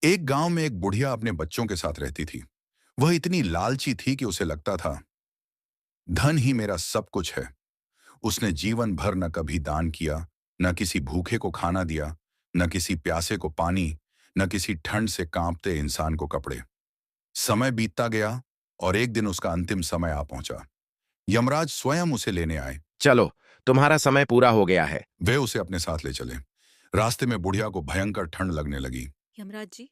एक गांव में एक बुढ़िया अपने बच्चों के साथ रहती थी। वह इतनी लालची थी कि उसे लगता था धन ही मेरा सब कुछ है। उसने जीवन भर न कभी दान किया, न किसी भूखे को खाना दिया, न किसी प्यासे को पानी, न किसी ठंड से कांपते इंसान को कपड़े। समय बीतता गया और एक दिन उसका अंतिम समय आ पहुंचा। यमराज स्वयं उसे लेने आए। चलो, तुम्हारा समय पूरा हो गया है। वे उसे अपने साथ ले चले। रास्ते में बुढ़िया को भयंकर ठंड लगने लगी। यमराज जी,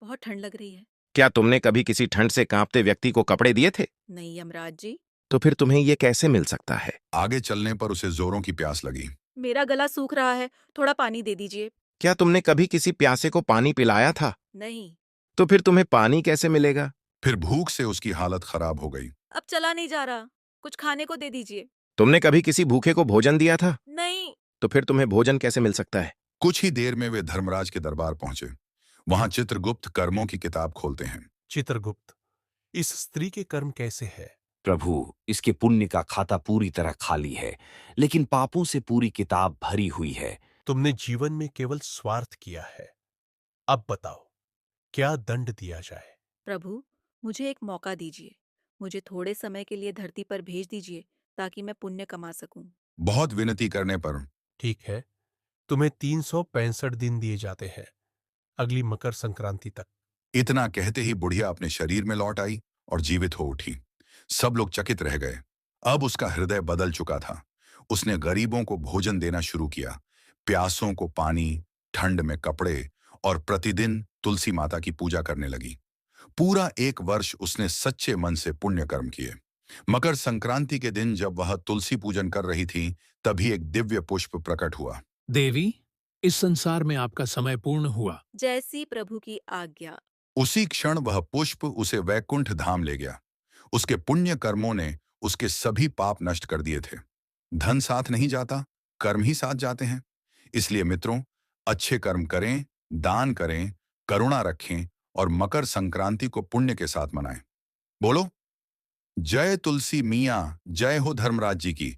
बहुत ठंड लग रही है। क्या तुमने कभी किसी ठंड से कांपते व्यक्ति को कपड़े दिए थे? नहीं यमराज जी। तो फिर तुम्हें ये कैसे मिल सकता है? आगे चलने पर उसे जोरों की प्यास लगी। मेरा गला सूख रहा है, थोड़ा पानी दे दीजिए। क्या तुमने कभी किसी प्यासे को पानी पिलाया था? नहीं। तो फिर तुम्हें पानी कैसे मिलेगा? फिर भूख से उसकी हालत खराब हो गई। अब चला नहीं जा रहा, कुछ खाने को दे दीजिए। तुमने कभी किसी भूखे को भोजन दिया था? नहीं। तो फिर तुम्हें भोजन कैसे मिल सकता है? कुछ ही देर में वे धर्मराज के दरबार पहुंचे। वहां चित्रगुप्त कर्मों की किताब खोलते हैं। चित्रगुप्त, इस स्त्री के कर्म कैसे है? प्रभु, इसके पुण्य का खाता पूरी तरह खाली है, लेकिन पापों से पूरी किताब भरी हुई है। तुमने जीवन में केवल स्वार्थ किया है। अब बताओ, क्या दंड दिया जाए? प्रभु, मुझे एक मौका दीजिए। मुझे थोड़े समय के लिए धरती पर भेज दीजिए ताकि मैं पुण्य कमा सकूं। बहुत विनती करने पर ठीक है, तुम्हें 365 दिन दिए जाते हैं, अगली मकर संक्रांति तक। इतना कहते ही बुढ़िया अपने शरीर में लौट आई और जीवित हो उठी। सब लोग चकित रह गए। अब उसका हृदय बदल चुका था। उसने गरीबों को भोजन देना शुरू किया, प्यासों को पानी, ठंड में कपड़े, और प्रतिदिन तुलसी माता की पूजा करने लगी। पूरा एक वर्ष उसने सच्चे मन से पुण्य कर्म किए। मकर संक्रांति के दिन जब वह तुलसी पूजन कर रही थी, तभी एक दिव्य पुष्प प्रकट हुआ। देवी, इस संसार में आपका समय पूर्ण हुआ। जैसी प्रभु की आज्ञा। उसी क्षण वह पुष्प उसे वैकुंठ धाम ले गया। उसके पुण्य कर्मों ने उसके सभी पाप नष्ट कर दिए थे। धन साथ नहीं जाता, कर्म ही साथ जाते हैं। इसलिए मित्रों, अच्छे कर्म करें, दान करें, करुणा रखें और मकर संक्रांति को पुण्य के साथ मनाएं। बोलो, जय तुलसी मियाँ, जय हो धर्मराज जी की।